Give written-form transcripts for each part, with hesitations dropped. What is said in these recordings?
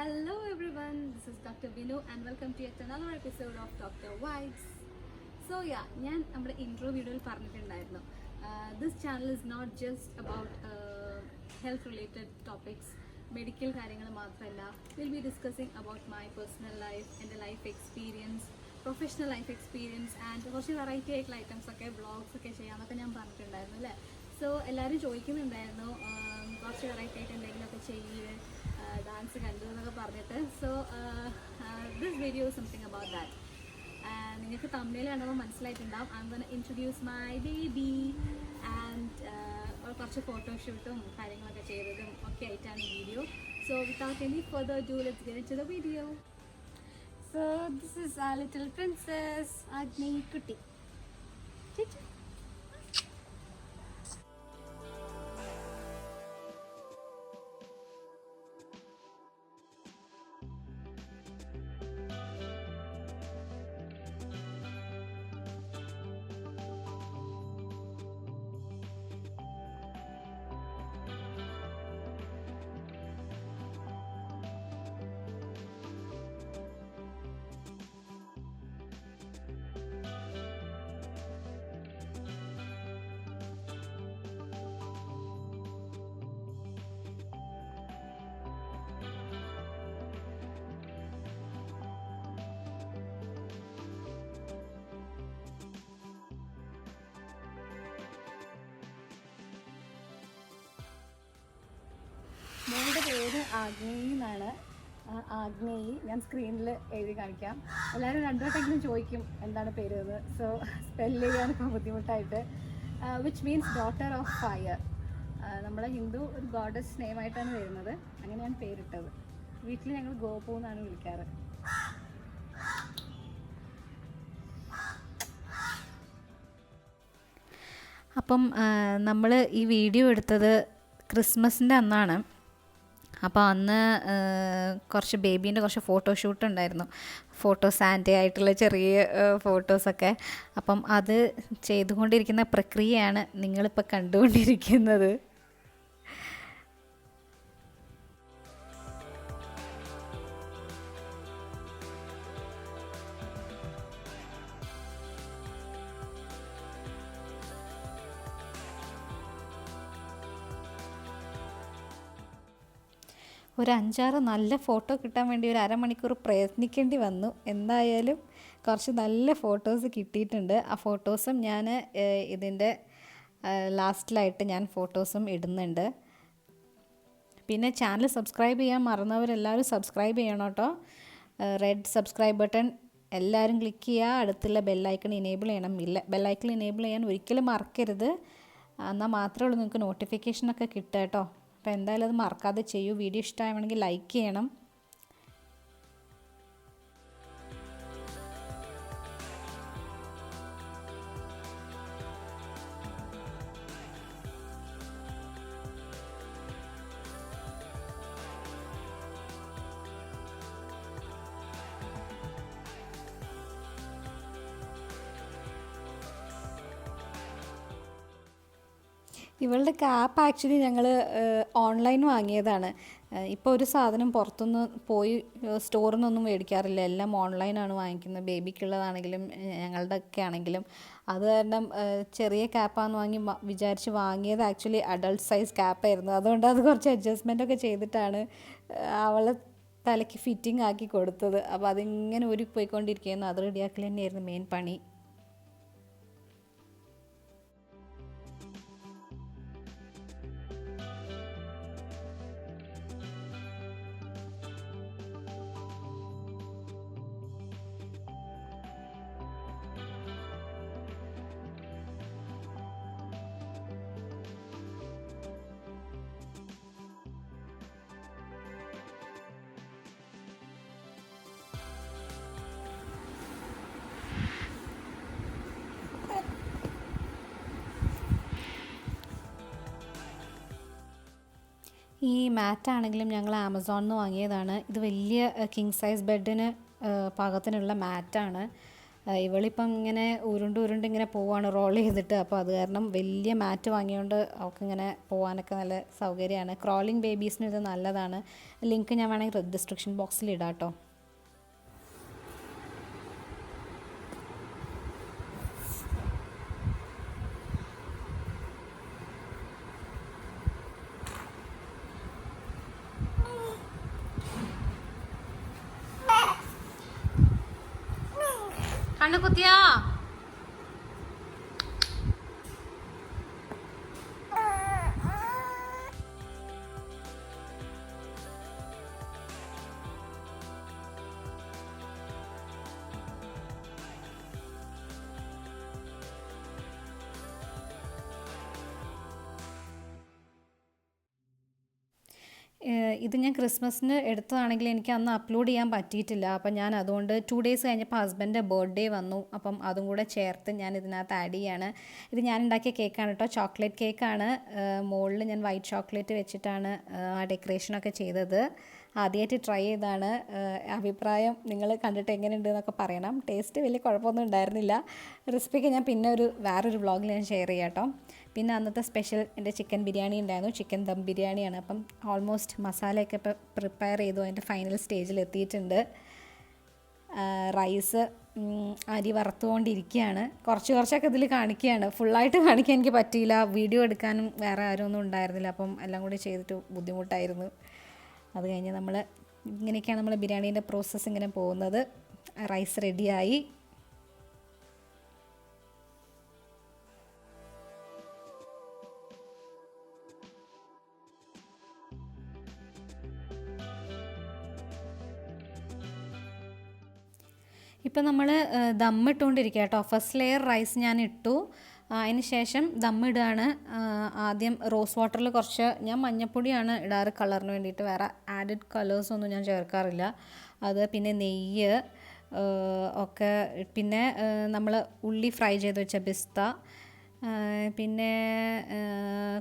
Hello everyone, this is Dr. Vinu and welcome to yet another episode of Dr. Vibes. So yeah, ഞാൻ നമ്മുടെ intro വീഡിയോയിൽ പറഞ്ഞിട്ടുണ്ടായിരുന്നു. This channel is not just about health related topics, medical കാര്യങ്ങൾ മാത്രമല്ല. We'll be discussing about my personal life, എൻ്റെ life experience, professional life experience and കുറച്ച് variety ആയിട്ടുള്ള items ഒക്കെ വ്ളോഗ്സ് ഒക്കെ ചെയ്യാമെന്നൊക്കെ ഞാൻ പറഞ്ഞിട്ടുണ്ടായിരുന്നു അല്ലേ. സോ എല്ലാവരും ചോദിക്കുന്നുണ്ടായിരുന്നു കുറച്ച് വെറൈറ്റി ആയിട്ട് എന്തെങ്കിലുമൊക്കെ ചെയ്യുക, ഡാൻസ് കണ്ടു എന്നൊക്കെ പറഞ്ഞിട്ട്. So this video is something about that. നിങ്ങൾക്ക് തമിഴിൽ കണ്ടപ്പോൾ മനസ്സിലായിട്ടുണ്ടാവും. I M gonna introduce my baby and കുറച്ച് ഫോട്ടോഷൂട്ടും കാര്യങ്ങളൊക്കെ ചെയ്തതും ഒക്കെ ആയിട്ടാണ് ഈ video. So without any further do let's get into the video. So this is our little princess Agni കുട്ടി. മോളുടെ പേര് ആഗ്നേയി എന്നാണ്. ആഗ്നേയി ഞാൻ സ്ക്രീനിൽ എഴുതി കാണിക്കാം. എല്ലാവരും രണ്ടുവട്ടെങ്കിലും ചോദിക്കും എന്താണ് പേര് എന്ന്. സോ സ്പെല്ല് ചെയ്യാനൊക്കെ ബുദ്ധിമുട്ടായിട്ട്. Which means daughter of fire. നമ്മളെ ഹിന്ദു ഒരു ഗോഡസ് നെയിമായിട്ടാണ് വരുന്നത്. അങ്ങനെയാണ് പേരിട്ടത്. വീട്ടിൽ ഞങ്ങൾ ഗോപു എന്നാണ് വിളിക്കാറ്. അപ്പം നമ്മൾ ഈ വീഡിയോ എടുത്തത് ക്രിസ്മസിൻ്റെ അന്നാണ്. അപ്പോൾ അന്ന് കുറച്ച് ബേബീൻ്റെ കുറച്ച് ഫോട്ടോഷൂട്ട് ഉണ്ടായിരുന്നു. ഫോട്ടോസ് ആൻറ്റി ആയിട്ടുള്ള ചെറിയ ഫോട്ടോസൊക്കെ. അപ്പം അത് ചെയ്തുകൊണ്ടിരിക്കുന്ന പ്രക്രിയയാണ് നിങ്ങളിപ്പോൾ കണ്ടുകൊണ്ടിരിക്കുന്നത്. ഒരു 5-6 നല്ല ഫോട്ടോ കിട്ടാൻ വേണ്ടി ഒരു അരമണിക്കൂർ പ്രയത്നിക്കേണ്ടി വന്നു. എന്തായാലും കുറച്ച് നല്ല ഫോട്ടോസ് കിട്ടിയിട്ടുണ്ട്. ആ ഫോട്ടോസും ഞാൻ ഇതിൻ്റെ ലാസ്റ്റിലായിട്ട് ഞാൻ ഫോട്ടോസും ഇടുന്നുണ്ട്. പിന്നെ ചാനൽ സബ്സ്ക്രൈബ് ചെയ്യാൻ മറന്നവരെല്ലാവരും സബ്സ്ക്രൈബ് ചെയ്യണം കേട്ടോ. റെഡ് സബ്സ്ക്രൈബ് ബട്ടൺ എല്ലാവരും ക്ലിക്ക് ചെയ്യുക. അടുത്തുള്ള ബെല്ലൈക്കൺ ഇനേബിൾ ചെയ്യണം. ബെല്ലൈക്കൺ ഇനേബിൾ ചെയ്യാൻ ഒരിക്കലും മറക്കരുത്. എന്നാൽ മാത്രമേ ഉള്ളൂ നിങ്ങൾക്ക് നോട്ടിഫിക്കേഷനൊക്കെ കിട്ടുക കേട്ടോ. അപ്പോൾ എന്തായാലും അത് മറക്കാതെ ചെയ്യൂ. വീഡിയോ ഇഷ്ടമാണെങ്കിൽ ലൈക്ക് ചെയ്യണം. ഇവളുടെ ക്യാപ്പ് ആക്ച്വലി ഞങ്ങൾ ഓൺലൈൻ വാങ്ങിയതാണ്. ഇപ്പോൾ ഒരു സാധനം പുറത്തുനിന്ന് പോയി സ്റ്റോറിൽ നിന്നൊന്നും മേടിക്കാറില്ല. എല്ലാം ഓൺലൈനാണ് വാങ്ങിക്കുന്നത്. ബേബിക്കുള്ളതാണെങ്കിലും ഞങ്ങളുടെ ഒക്കെ ആണെങ്കിലും. അത് കാരണം ചെറിയ ക്യാപ്പാന്ന് വിചാരിച്ച് വാങ്ങിയത് ആക്ച്വലി അഡൾട്ട് സൈസ് ക്യാപ്പായിരുന്നു. അതുകൊണ്ട് അത് കുറച്ച് അഡ്ജസ്റ്റ്മെൻറ്റൊക്കെ ചെയ്തിട്ടാണ് അവളെ തലയ്ക്ക് ഫിറ്റിംഗ് ആക്കി കൊടുത്തത്. അപ്പോൾ അതിങ്ങനെ പോയിക്കൊണ്ടിരിക്കുകയായിരുന്നു. അത് റെഡിയാക്കൽ തന്നെയായിരുന്നു മെയിൻ പണി. ഈ മാറ്റാണെങ്കിലും ഞങ്ങൾ ആമസോണിൽ നിന്ന് വാങ്ങിയതാണ്. ഇത് വലിയ കിങ് സൈസ് ബെഡിന് പാകത്തിനുള്ള മാറ്റാണ്. ഇവളിപ്പം ഇങ്ങനെ ഉരുണ്ട് ഇങ്ങനെ പോവാണ് റോൾ ചെയ്തിട്ട്. അപ്പോൾ അത് കാരണം വലിയ മാറ്റ് വാങ്ങിയോണ്ട് അവൾക്കിങ്ങനെ പോകാനൊക്കെ നല്ല സൗകര്യമാണ്. ക്രോളിംഗ് ബേബീസിന് ഇത് നല്ലതാണ്. ലിങ്ക് ഞാൻ വേണമെങ്കിൽ ഡിസ്ക്രിപ്ഷൻ ബോക്സിൽ ഇടാം കേട്ടോ. കണ്ണു കുത്തിയാ ഇത് ഞാൻ ക്രിസ്മസിന് എടുത്തതാണെങ്കിൽ എനിക്ക് അന്ന് അപ്ലോഡ് ചെയ്യാൻ പറ്റിയിട്ടില്ല. അപ്പം ഞാൻ അതുകൊണ്ട് 2 ഡേയ്സ് കഴിഞ്ഞപ്പോൾ ഹസ്ബൻഡിൻ്റെ ബർത്ത്ഡേ വന്നു. അപ്പം അതും കൂടെ ചേർത്ത് ഞാൻ ഇതിനകത്ത് ആഡ് ചെയ്യാണ്. ഇത് ഞാൻ ഉണ്ടാക്കിയ കേക്കാണ് കേട്ടോ, ചോക്ലേറ്റ് കേക്കാണ്. മുകളിൽ ഞാൻ വൈറ്റ് ചോക്ലേറ്റ് വെച്ചിട്ടാണ് ആ ഡെക്കറേഷനൊക്കെ ചെയ്തത്. ആദ്യമായിട്ട് ട്രൈ ചെയ്താണ്. അഭിപ്രായം നിങ്ങൾ കണ്ടിട്ട് എങ്ങനെയുണ്ട് എന്നൊക്കെ പറയണം. ടേസ്റ്റ് വലിയ കുഴപ്പമൊന്നും ഉണ്ടായിരുന്നില്ല. റെസിപ്പിക്ക് ഞാൻ പിന്നെ വേറൊരു വ്ളോഗിൽ ഞാൻ ഷെയർ ചെയ്യാം കേട്ടോ. പിന്നെ അന്നത്തെ സ്പെഷ്യൽ എൻ്റെ ചിക്കൻ ബിരിയാണി ഉണ്ടായിരുന്നു. ചിക്കൻ ദം ബിരിയാണിയാണ്. അപ്പം ഓൾമോസ്റ്റ് മസാലയൊക്കെ ഇപ്പോൾ പ്രിപ്പയർ ചെയ്തു, അതിൻ്റെ ഫൈനൽ സ്റ്റേജിൽ എത്തിയിട്ടുണ്ട്. റൈസ് അരി വറുത്തുകൊണ്ടിരിക്കുകയാണ്. കുറച്ചൊക്കെ ഇതിൽ കാണിക്കുകയാണ്. ഫുള്ളായിട്ട് കാണിക്കാൻ എനിക്ക് പറ്റിയില്ല. വീഡിയോ എടുക്കാനും വേറെ ആരും ഒന്നും ഉണ്ടായിരുന്നില്ല. അപ്പം എല്ലാം കൂടി ചെയ്തിട്ട് ബുദ്ധിമുട്ടായിരുന്നു. അത് കഴിഞ്ഞ് ഇങ്ങനെയൊക്കെയാണ് നമ്മൾ ബിരിയാണീൻ്റെ പ്രോസസ്സ് ഇങ്ങനെ പോകുന്നത്. റൈസ് റെഡിയായി. ഇപ്പം നമ്മൾ ദമ്മിട്ടുകൊണ്ടിരിക്കുക കേട്ടോ. ഫസ്റ്റ് ലെയർ റൈസ് ഞാൻ ഇട്ടു. അതിന് ശേഷം ദമ്മിടുകയാണ്. ആദ്യം റോസ് വാട്ടറിൽ കുറച്ച് ഞാൻ മഞ്ഞൾപ്പൊടിയാണ് ഇടാറ് കളറിന് വേണ്ടിയിട്ട്. വേറെ ആഡഡ് കളേഴ്സൊന്നും ഞാൻ ചേർക്കാറില്ല. അത് പിന്നെ നെയ്യ് ഒക്കെ, പിന്നെ നമ്മൾ ഉള്ളി ഫ്രൈ ചെയ്ത് വെച്ച പിസ്ത, പിന്നെ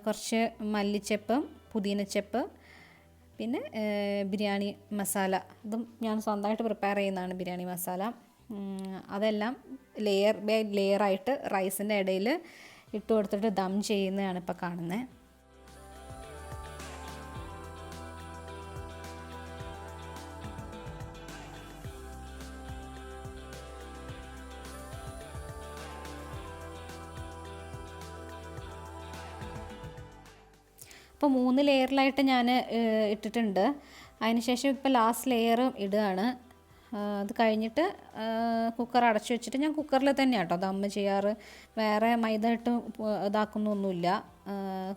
കുറച്ച് മല്ലിച്ചപ്പ്, പുതിനച്ചപ്പ്, പിന്നെ ബിരിയാണി മസാല. ഇതും ഞാൻ സ്വന്തമായിട്ട് പ്രിപ്പയർ ചെയ്യുന്നതാണ് ബിരിയാണി മസാല. അതെല്ലാം ലെയർ ബൈ ലെയറായിട്ട് റൈസിൻ്റെ ഇടയിൽ ഇട്ട് കൊടുത്തിട്ട് ദം ചെയ്യുന്നതാണ് ഇപ്പോൾ കാണുന്നത്. അപ്പോൾ 3 ലെയറിലായിട്ട് ഞാൻ ഇട്ടിട്ടുണ്ട്. അതിനുശേഷം ഇപ്പോൾ ലാസ്റ്റ് ലെയർ ഇടുകയാണ്. അത് കഴിഞ്ഞിട്ട് കുക്കർ അടച്ചു വെച്ചിട്ട്, ഞാൻ കുക്കറിൽ തന്നെയാണ് കേട്ടോ ദമ്മ് ചെയ്യാറ്. വേറെ മൈദ ഇട്ട് ഇതാക്കുന്നൊന്നുമില്ല.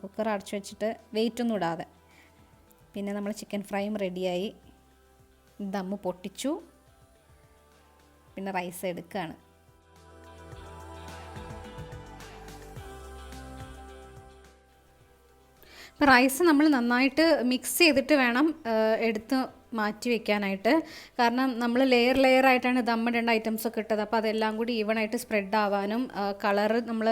കുക്കർ അടച്ചു വെച്ചിട്ട് വെയിറ്റൊന്നും ഇടാതെ. പിന്നെ നമ്മൾ ചിക്കൻ ഫ്രൈയും റെഡിയായി. ദമ്മ് പൊട്ടിച്ചു. പിന്നെ റൈസ് എടുക്കുകയാണ്. അപ്പോൾ റൈസ് നമ്മൾ നന്നായിട്ട് മിക്സ് ചെയ്തിട്ട് വേണം എടുത്ത് മാറ്റി വെക്കാനായിട്ട്. കാരണം നമ്മൾ ലെയർ ആയിട്ടാണ് ദമ്മിടേണ്ട ഐറ്റംസൊക്കെ ഇട്ടത്. അപ്പോൾ അതെല്ലാം കൂടി ഈവണായിട്ട് സ്പ്രെഡ് ആവാനും കളറ് നമ്മൾ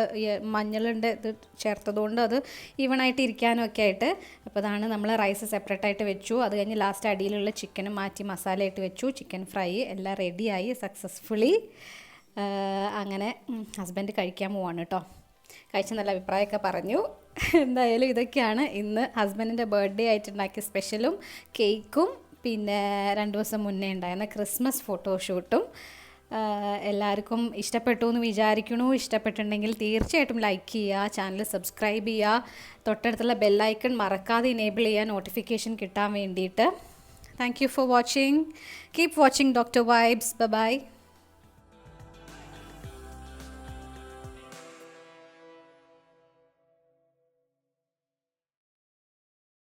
മഞ്ഞളിൻ്റെ ഇത് ചേർത്തതുകൊണ്ട് അത് ഈവണായിട്ട് ഇരിക്കാനും ഒക്കെ ആയിട്ട്. അപ്പോൾ അതാണ് നമ്മൾ റൈസ് സെപ്പറേറ്റ് ആയിട്ട് വെച്ചു. അത് കഴിഞ്ഞ് ലാസ്റ്റ് അടിയിലുള്ള ചിക്കനും മാറ്റി മസാലയിട്ട് വെച്ചു. ചിക്കൻ ഫ്രൈ എല്ലാം റെഡിയായി സക്സസ്ഫുള്ളി. അങ്ങനെ ഹസ്ബൻഡ് കഴിക്കാൻ പോവാണ് കേട്ടോ. കഴിച്ച നല്ല അഭിപ്രായമൊക്കെ പറഞ്ഞു. എന്തായാലും ഇതൊക്കെയാണ് ഇന്ന് ഹസ്ബൻഡിൻ്റെ ബർത്ത്ഡേ ആയിട്ടുണ്ടാക്കിയ സ്പെഷ്യലും കേക്കും പിന്നെ 2 ദിവസം മുന്നേ ഉണ്ടായിരുന്ന ക്രിസ്മസ് ഫോട്ടോഷൂട്ടും. എല്ലാവർക്കും ഇഷ്ടപ്പെട്ടു എന്ന് വിചാരിക്കണു. ഇഷ്ടപ്പെട്ടിട്ടുണ്ടെങ്കിൽ തീർച്ചയായിട്ടും ലൈക്ക് ചെയ്യുക, ചാനൽ സബ്സ്ക്രൈബ് ചെയ്യുക, തൊട്ടടുത്തുള്ള ബെല്ലൈക്കൺ മറക്കാതെ ഇനേബിൾ ചെയ്യുക നോട്ടിഫിക്കേഷൻ കിട്ടാൻ വേണ്ടിയിട്ട്. Thank you for watching. Keep watching doctor vibes. By.